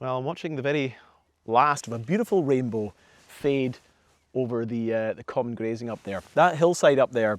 Well, I'm watching the very last of a beautiful rainbow fade over the common grazing up there. That hillside up there,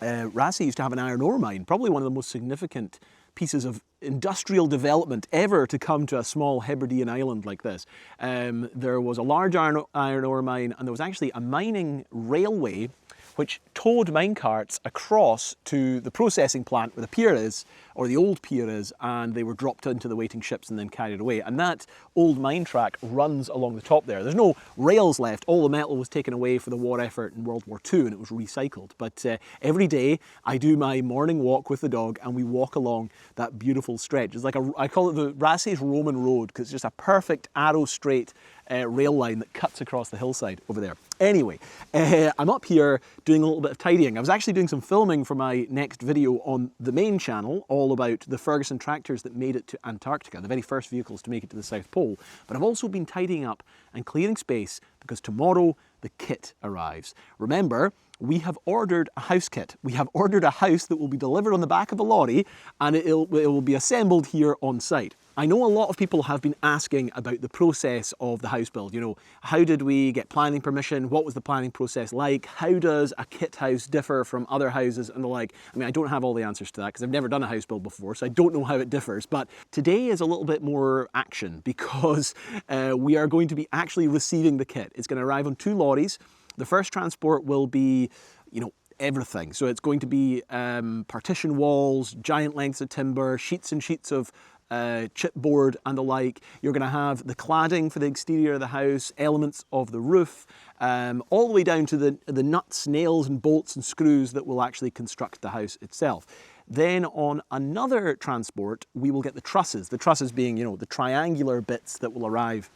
Rassie used to have an iron ore mine, probably one of the most significant pieces of industrial development ever to come to a small Hebridean island like this. There was a large iron ore mine, and there was actually a mining railway which towed minecarts across to the processing plant where the pier is, or the old pier is, and they were dropped into the waiting ships and then carried away. And that old mine track runs along the top there. There's no rails left. All the metal was taken away for the war effort in World War II and it was recycled. But every day I do my morning walk with the dog and we walk along that beautiful stretch. It's like I call it the Rassie's Roman Road, because it's just a perfect arrow straight rail line that cuts across the hillside over there. Anyway, I'm up here doing a little bit of tidying. I was actually doing some filming for my next video on the main channel, all about the Ferguson tractors that made it to Antarctica, the very first vehicles to make it to the South Pole. But I've also been tidying up and clearing space because tomorrow the kit arrives. Remember, we have ordered a house kit. We have ordered a house that will be delivered on the back of a lorry, and it will be assembled here on site. I know a lot of people have been asking about the process of the house build. You know, how did we get planning permission? What was the planning process like? How does a kit house differ from other houses and the like? I mean, I don't have all the answers to that because I've never done a house build before, so I don't know how it differs. But today is a little bit more action because we are going to be actually receiving the kit. It's going to arrive on 2 lorries. The first transport will be, you know, everything. So it's going to be partition walls, giant lengths of timber, sheets and sheets of chipboard and the like. You're going to have the cladding for the exterior of the house, elements of the roof, all the way down to the nuts, nails and bolts and screws that will actually construct the house itself. Then on another transport, we will get the trusses being, you know, the triangular bits that will arrive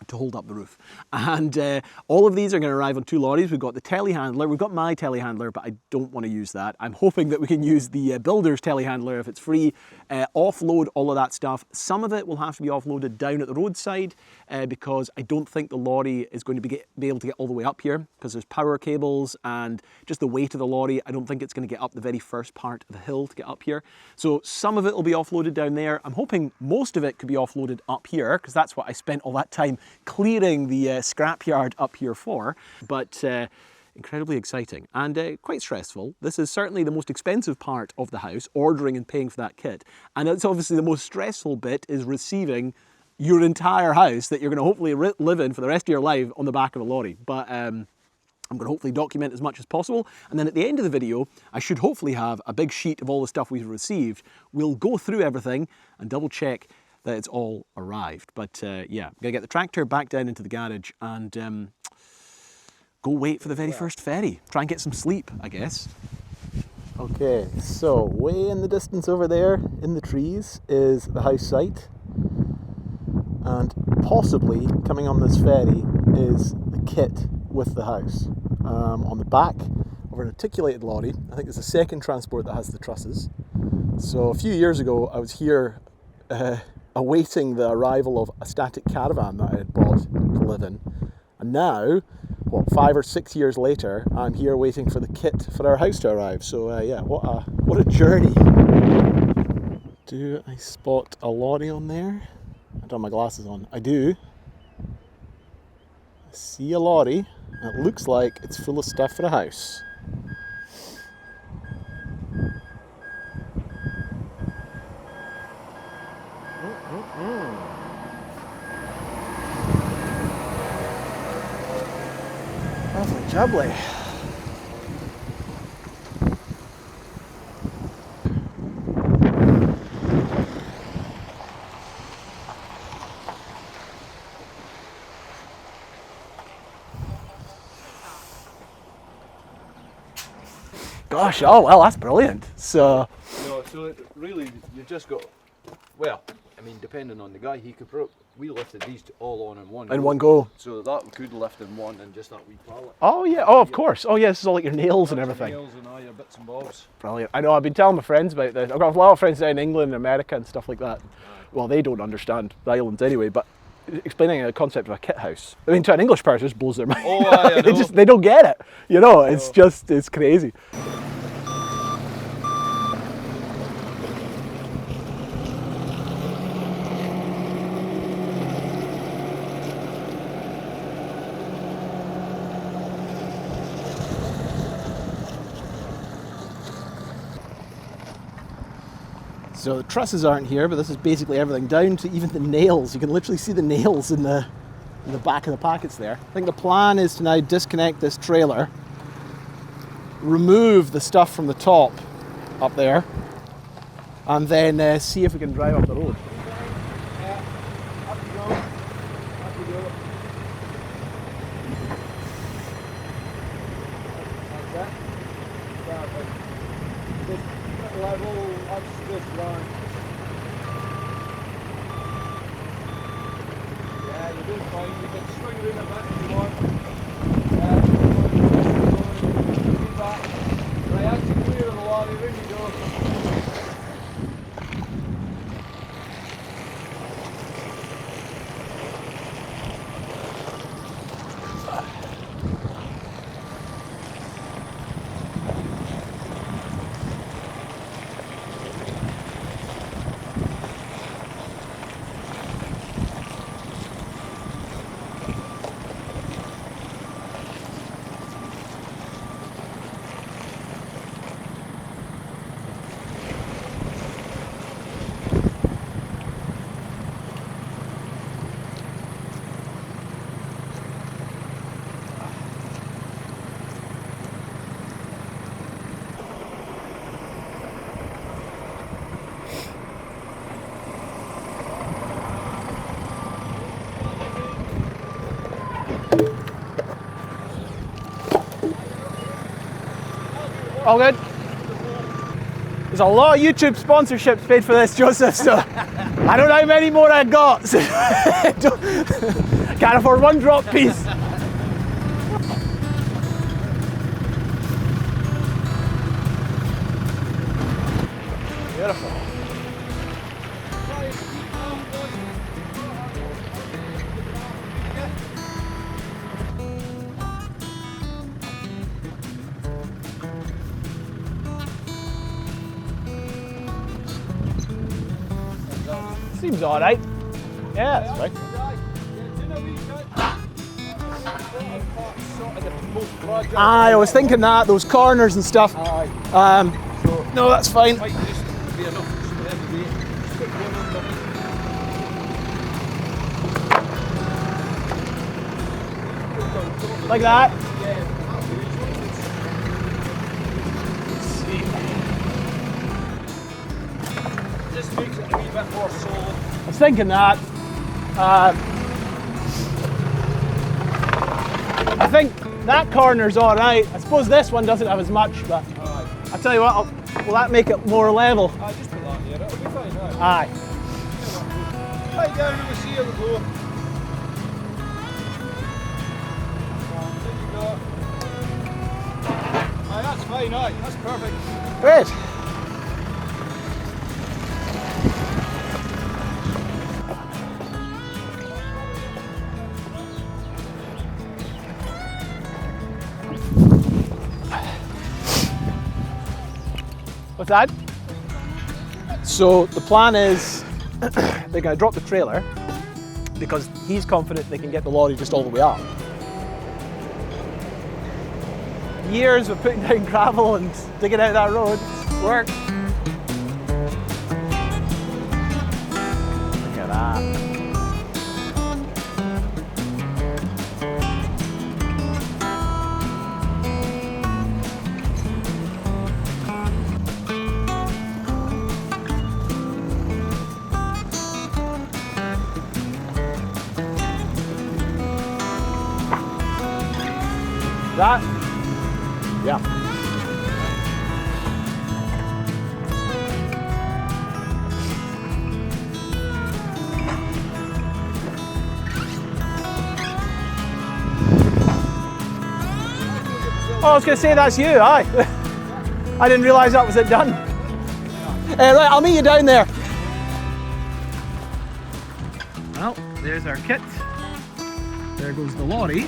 to hold up the roof. And all of these are going to arrive on 2 lorries. We've got the telehandler, we've got my telehandler, but I don't want to use that. I'm hoping that we can use the builder's telehandler if it's free, offload all of that stuff. Some of it will have to be offloaded down at the roadside because I don't think the lorry is going to be able to get all the way up here because there's power cables and just the weight of the lorry. I don't think it's going to get up the very first part of the hill to get up here. So some of it will be offloaded down there. I'm hoping most of it could be offloaded up here because that's what I spent all that time clearing the scrapyard up here for, but incredibly exciting and quite stressful. This is certainly the most expensive part of the house, ordering and paying for that kit. And it's obviously the most stressful bit is receiving your entire house that you're going to hopefully live in for the rest of your life on the back of a lorry. But I'm going to hopefully document as much as possible. And then at the end of the video, I should hopefully have a big sheet of all the stuff we've received. We'll go through everything and double check that it's all arrived. But yeah, I'm gonna get the tractor back down into the garage and go wait for the very first ferry. Try and get some sleep, I guess. Okay, so way in the distance over there in the trees is the house site. And possibly coming on this ferry is the kit with the house. On the back of an articulated lorry, I think it's the second transport that has the trusses. So a few years ago, I was here awaiting the arrival of a static caravan that I had bought to live in. And now, what, 5 or 6 years later, I'm here waiting for the kit for our house to arrive. So yeah, what a journey. Do I spot a lorry on there? I don't have my glasses on. I do. I see a lorry. It looks like it's full of stuff for a house. Lovely jubbly. Gosh, oh well, that's brilliant. So, No, so really, you just got, well, I mean, depending on the guy, he could we lifted these all on in one in one go. So that could lift in one and just that wee pallet. Oh yeah, oh of course. Oh yeah, this is all like your nails and everything. Nails and all your bits and bobs. Brilliant. I know, I've been telling my friends about this. I've got a lot of friends down in England and America and stuff like that. Well, they don't understand the islands anyway, but explaining the concept of a kit house, I mean, to an English person, it just blows their mind. Oh, I know. they don't get it. You know, it's just, it's crazy. So the trusses aren't here, but this is basically everything down to even the nails. You can literally see the nails in the back of the packets there. I think the plan is to now disconnect this trailer, remove the stuff from the top up there, and then see if we can drive up the road. Yeah, up you go. Up you go. Like that. Perfect. Just level, that's just run. Yeah, you're doing fine. You can swing around a bit if you want. Back. Right, that's clear of the lorry. There you go. All good? There's a lot of YouTube sponsorships paid for this, Joseph, so I don't know how many more I got. So can't afford one drop piece. Beautiful. Seems all right. Yeah, that's right. I was thinking that, those corners and stuff. No, that's fine. Like that. Just makes it a wee bit more solid. I was thinking that. I think that corner's all right. I suppose this one doesn't have as much, but I'll tell you what, will that make it more level? Just put that there, it'll be fine now. Aye. Right down and we'll see how we go. There you go. Aye, that's fine, aye, that's perfect. Great. What's that? So the plan is they're going to drop the trailer because he's confident they can get the lorry just all the way up. Years of putting down gravel and digging out that road, it's worked. Look at that. That? Yeah. Oh, I was going to say that's you, aye. I didn't realise that was it done. Right, I'll meet you down there. Well, there's our kit. There goes the lorry.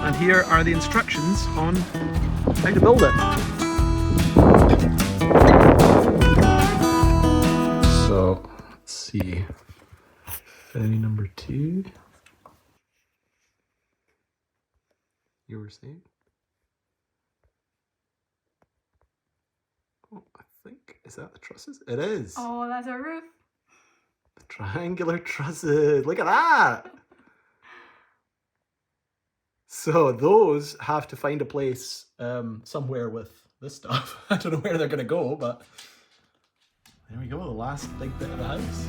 And here are the instructions on how to build it. So, let's see. Ferry number 2. You were saying? Oh, I think, is that the trusses? It is. Oh, that's our roof. The triangular trusses. Look at that. So those have to find a place somewhere with this stuff. I don't know where they're going to go, but there we go, the last big bit of the house.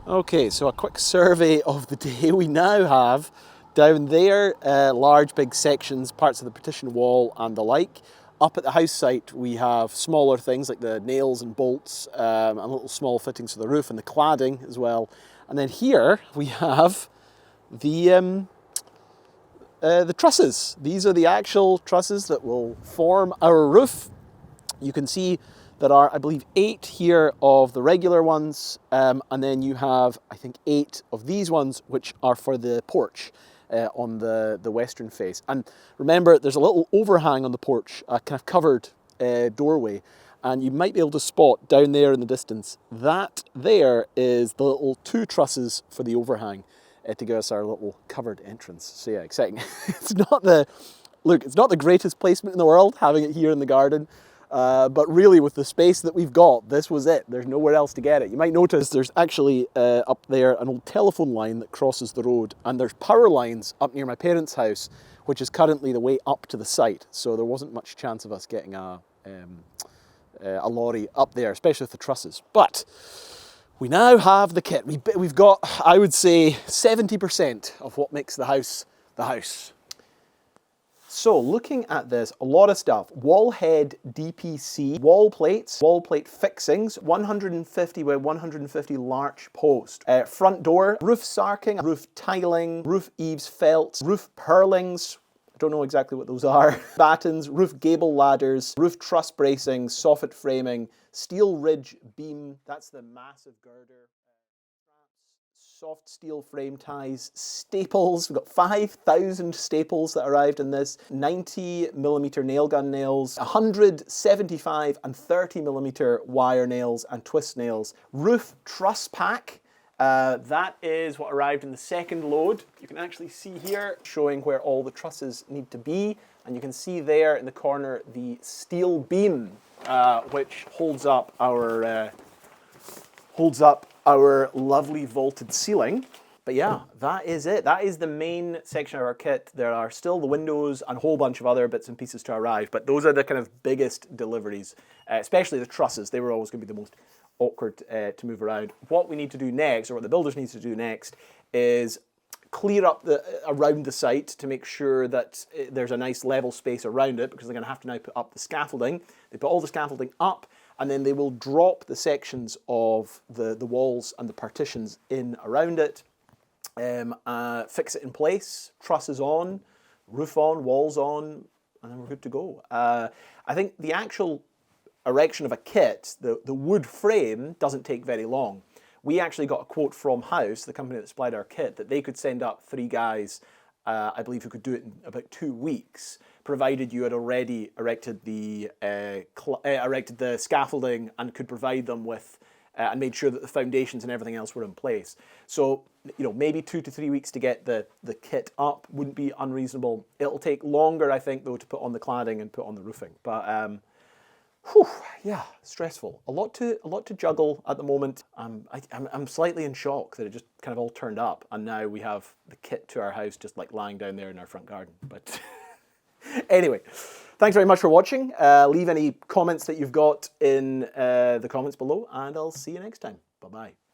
Okay, so a quick survey of the day. We now have down there large big sections, parts of the partition wall and the like. Up at the house site we have smaller things like the nails and bolts and little small fittings for the roof and the cladding as well. And then here we have the trusses. These are the actual trusses that will form our roof. You can see there are, I believe, 8 here of the regular ones, and then you have, I think, 8 of these ones, which are for the porch on the western face. And remember, there's a little overhang on the porch, a kind of covered doorway, and you might be able to spot down there in the distance, that there is the little 2 trusses for the overhang to give us our little covered entrance. So yeah, exciting. It's not the greatest placement in the world, having it here in the garden. But really, with the space that we've got, this was it. There's nowhere else to get it. You might notice there's actually up there an old telephone line that crosses the road, and there's power lines up near my parents' house, which is currently the way up to the site. So there wasn't much chance of us getting a lorry up there, especially with the trusses. But we now have the kit. We've got, I would say, 70% of what makes the house the house. So looking at this, a lot of stuff. Wall head DPC, wall plates, wall plate fixings, 150 by 150 larch post. Front door, roof sarking, roof tiling, roof eaves felts, roof purlings, don't know exactly what those are. Battens, roof gable ladders, roof truss bracing, soffit framing, steel ridge beam, that's the massive girder. Soft steel frame ties, staples. We've got 5,000 staples that arrived in this, 90mm nail gun nails, 175 and 30mm wire nails and twist nails. Roof truss pack. That is what arrived in the second load. You can actually see here showing where all the trusses need to be, and you can see there in the corner the steel beam, which holds up our lovely vaulted ceiling. But yeah, that is it. That is the main section of our kit. There are still the windows and a whole bunch of other bits and pieces to arrive, but those are the kind of biggest deliveries, especially the trusses. They were always going to be the most awkward to move around. What we need to do next, or what the builders need to do next, is clear up around the site to make sure that there's a nice level space around it, because they're going to have to now put up the scaffolding. They put all the scaffolding up, and then they will drop the sections of the walls and the partitions in around it, fix it in place, trusses on, roof on, walls on, and then we're good to go. I think the actual erection of a kit, the wood frame, doesn't take very long. We actually got a quote from House, the company that supplied our kit, that they could send up 3 guys, I believe, who could do it in about 2 weeks, provided you had already erected the scaffolding and could provide them with and made sure that the foundations and everything else were in place. So, you know, maybe 2 to 3 weeks to get the kit up wouldn't be unreasonable. It'll take longer, I think, though, to put on the cladding and put on the roofing. But yeah, stressful. A lot to juggle at the moment. I'm slightly in shock that it just kind of all turned up, and now we have the kit to our house just like lying down there in our front garden. But anyway, thanks very much for watching. Leave any comments that you've got in the comments below, and I'll see you next time. Bye-bye.